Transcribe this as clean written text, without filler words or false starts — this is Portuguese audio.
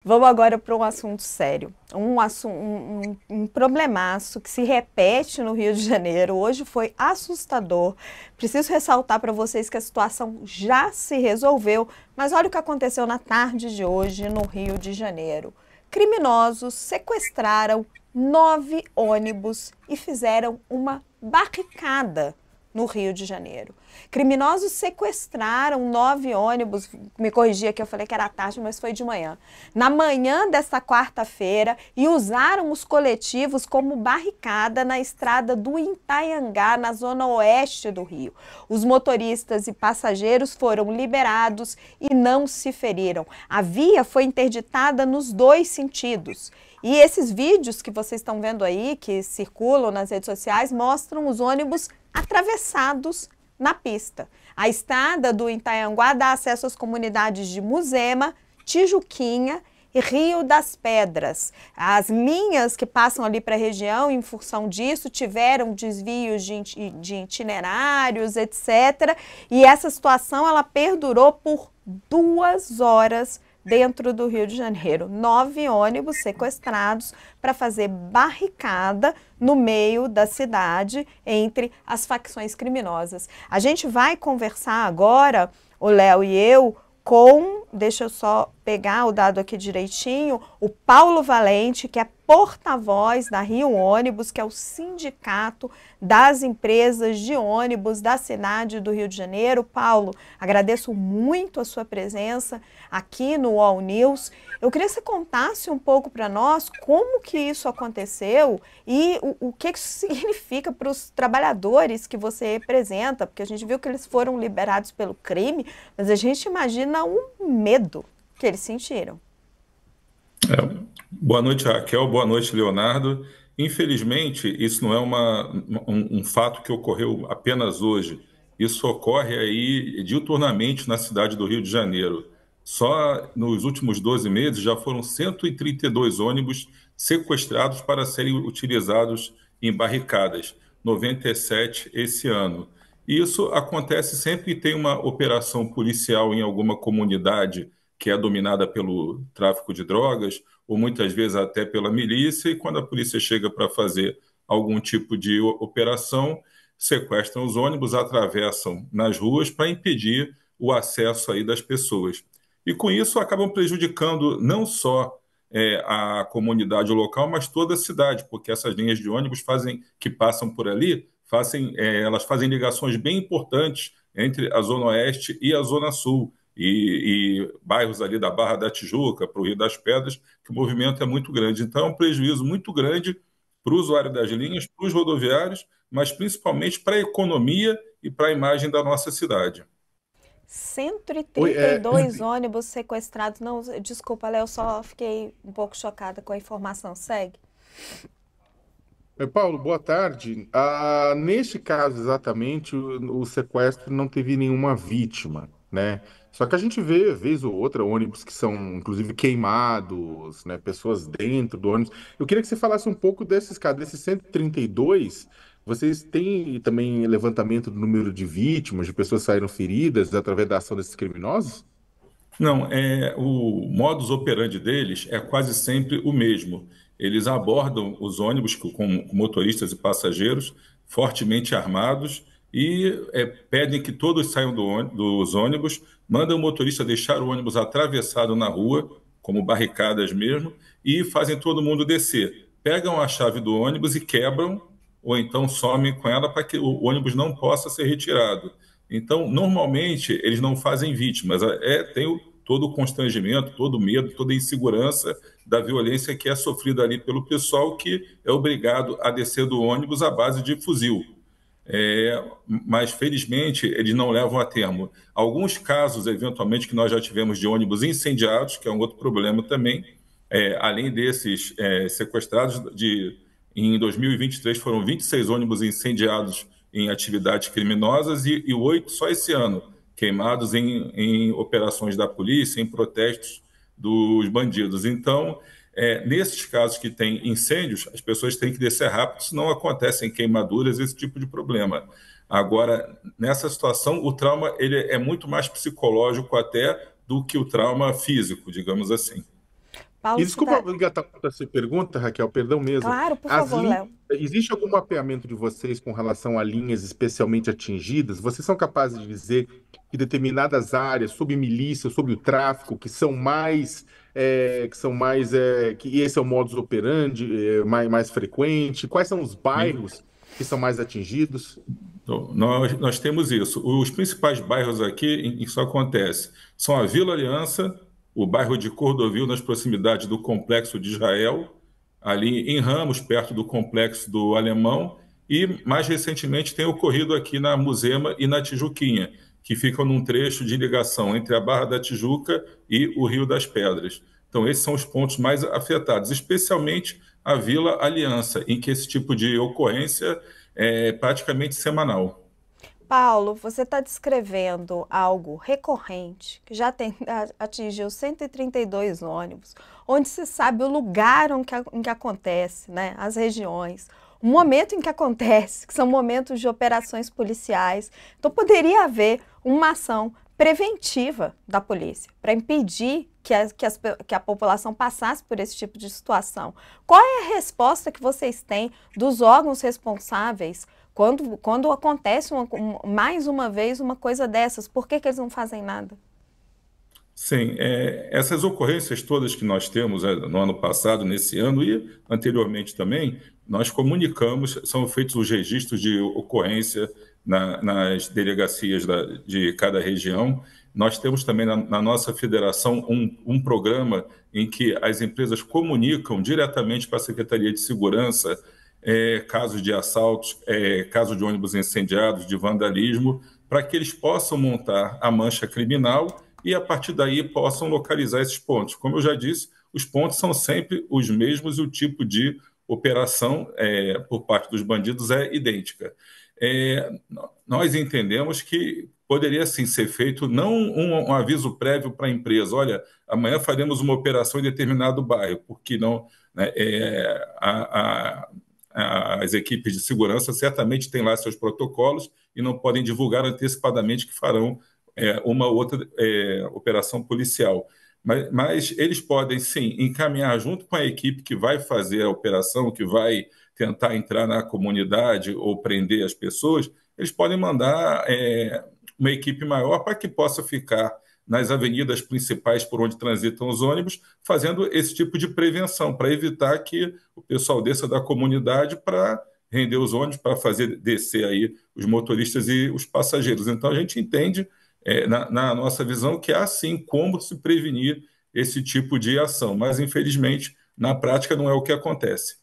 Vamos agora para um assunto sério, um problemaço que se repete no Rio de Janeiro. Hoje foi assustador. Preciso ressaltar para vocês que a situação já se resolveu, mas olha o que aconteceu na tarde de hoje no Rio de Janeiro. Criminosos sequestraram 9 ônibus e fizeram uma barricada no Rio de Janeiro. Criminosos sequestraram 9 ônibus, me corrigi aqui, eu falei que era à tarde, mas foi de manhã. Na manhã desta quarta-feira e usaram os coletivos como barricada na estrada do Itanhangá, na zona oeste do Rio. Os motoristas e passageiros foram liberados e não se feriram. A via foi interditada nos 2 sentidos. E esses vídeos que vocês estão vendo aí, que circulam nas redes sociais, mostram os ônibus atravessados na pista. A estrada do Itanhanguá dá acesso às comunidades de Muzema, Tijuquinha e Rio das Pedras. As linhas que passam ali para a região, em função disso, tiveram desvios de itinerários, etc. E essa situação ela perdurou por 2 horas dentro do Rio de Janeiro. 9 ônibus sequestrados para fazer barricada no meio da cidade entre as facções criminosas. A gente vai conversar agora, o Léo e eu, com, deixa eu só pegar o dado aqui direitinho, o Paulo Valente, que é porta-voz da Rio Ônibus, que é o sindicato das empresas de ônibus da cidade do Rio de Janeiro. Paulo, agradeço muito a sua presença aqui no All News. Eu queria que você contasse um pouco para nós como que isso aconteceu e o que isso significa para os trabalhadores que você representa, porque a gente viu que eles foram liberados pelo crime, mas a gente imagina o medo que eles sentiram. Boa noite, Raquel. Boa noite, Leonardo. Infelizmente, isso não é um fato que ocorreu apenas hoje. Isso ocorre aí diuturnamente na cidade do Rio de Janeiro. Só nos últimos 12 meses já foram 132 ônibus sequestrados para serem utilizados em barricadas, 97 esse ano. E isso acontece sempre que tem uma operação policial em alguma comunidade que é dominada pelo tráfico de drogas, ou muitas vezes até pela milícia, e quando a polícia chega para fazer algum tipo de operação, sequestram os ônibus, atravessam nas ruas para impedir o acesso aí das pessoas. E com isso acabam prejudicando não só a comunidade local, mas toda a cidade, porque essas linhas de ônibus que passam por ali, elas fazem ligações bem importantes entre a Zona Oeste e a Zona Sul e bairros ali da Barra da Tijuca, para o Rio das Pedras, que o movimento é muito grande. Então, é um prejuízo muito grande para o usuário das linhas, para os rodoviários, mas principalmente para a economia e para a imagem da nossa cidade. Oi, 132 ônibus sequestrados. Não, desculpa, Léo, eu só fiquei um pouco chocada com a informação. Segue. Paulo, boa tarde. Neste caso, exatamente, o sequestro não teve nenhuma vítima, né? Só que a gente vê, vez ou outra, ônibus que são, inclusive, queimados, né? Pessoas dentro do ônibus. Eu queria que você falasse um pouco desses casos, desses 132. Vocês têm também levantamento do número de vítimas, de pessoas que saíram feridas através da ação desses criminosos? Não, o modus operandi deles é quase sempre o mesmo. Eles abordam os ônibus com motoristas e passageiros fortemente armados e pedem que todos saiam dos ônibus, mandam o motorista deixar o ônibus atravessado na rua, como barricadas mesmo, e fazem todo mundo descer. Pegam a chave do ônibus e quebram, ou então somem com ela para que o ônibus não possa ser retirado. Então, normalmente, eles não fazem vítimas. Todo o constrangimento, todo o medo, toda a insegurança da violência que é sofrida ali pelo pessoal que é obrigado a descer do ônibus à base de fuzil. Mas, felizmente, eles não levam a termo. Alguns casos, eventualmente, que nós já tivemos de ônibus incendiados, que é um outro problema também, além desses sequestrados, em 2023 foram 26 ônibus incendiados em atividades criminosas e 8 só esse ano, queimados em operações da polícia, em protestos dos bandidos. Então, nesses casos que tem incêndios, as pessoas têm que descer rápido, senão acontecem queimaduras, esse tipo de problema. Agora, nessa situação, o trauma ele é muito mais psicológico até do que o trauma físico, digamos assim. E Paulo, você desculpa tá... engatar essa pergunta, Raquel, perdão mesmo. Claro, por As favor, linhas, Léo. existe algum mapeamento de vocês com relação a linhas especialmente atingidas? Vocês são capazes de dizer que determinadas áreas, sob milícia, sob o tráfico, que esse é o modus operandi mais frequente? Quais são os Sim. bairros que são mais atingidos? Então, nós temos isso. Os principais bairros aqui em que isso acontece são a Vila Aliança, o bairro de Cordovil, nas proximidades do Complexo de Israel, ali em Ramos, perto do Complexo do Alemão, e mais recentemente tem ocorrido aqui na Muzema e na Tijuquinha, que ficam num trecho de ligação entre a Barra da Tijuca e o Rio das Pedras. Então, esses são os pontos mais afetados, especialmente a Vila Aliança, em que esse tipo de ocorrência é praticamente semanal. Paulo, você está descrevendo algo recorrente, que já atingiu 132 ônibus, onde se sabe o lugar em que acontece, né, as regiões, o momento em que acontece, que são momentos de operações policiais. Então, poderia haver uma ação preventiva da polícia para impedir que a população passasse por esse tipo de situação. Qual é a resposta que vocês têm dos órgãos responsáveis quando acontece mais uma vez uma coisa dessas? Por que eles não fazem nada? Sim, essas ocorrências todas que nós temos no ano passado, nesse ano e anteriormente também, nós comunicamos, são feitos os registros de ocorrência nas delegacias de cada região. Nós temos também na nossa federação um programa em que as empresas comunicam diretamente para a Secretaria de Segurança casos de assaltos, casos de ônibus incendiados, de vandalismo, para que eles possam montar a mancha criminal e, a partir daí, possam localizar esses pontos. Como eu já disse, os pontos são sempre os mesmos e o tipo de operação por parte dos bandidos é idêntica. É, Nós entendemos que poderia, sim, ser feito não um aviso prévio para a empresa, olha, amanhã faremos uma operação em determinado bairro, porque não, né, as equipes de segurança certamente têm lá seus protocolos e não podem divulgar antecipadamente que farão uma outra operação policial. Mas eles podem, sim, encaminhar junto com a equipe que vai fazer a operação, que vai tentar entrar na comunidade ou prender as pessoas, eles podem mandar uma equipe maior para que possa ficar nas avenidas principais por onde transitam os ônibus, fazendo esse tipo de prevenção, para evitar que o pessoal desça da comunidade para render os ônibus, para fazer descer aí os motoristas e os passageiros. Então, a gente entende na nossa visão, que há sim como se prevenir esse tipo de ação, mas infelizmente na prática não é o que acontece.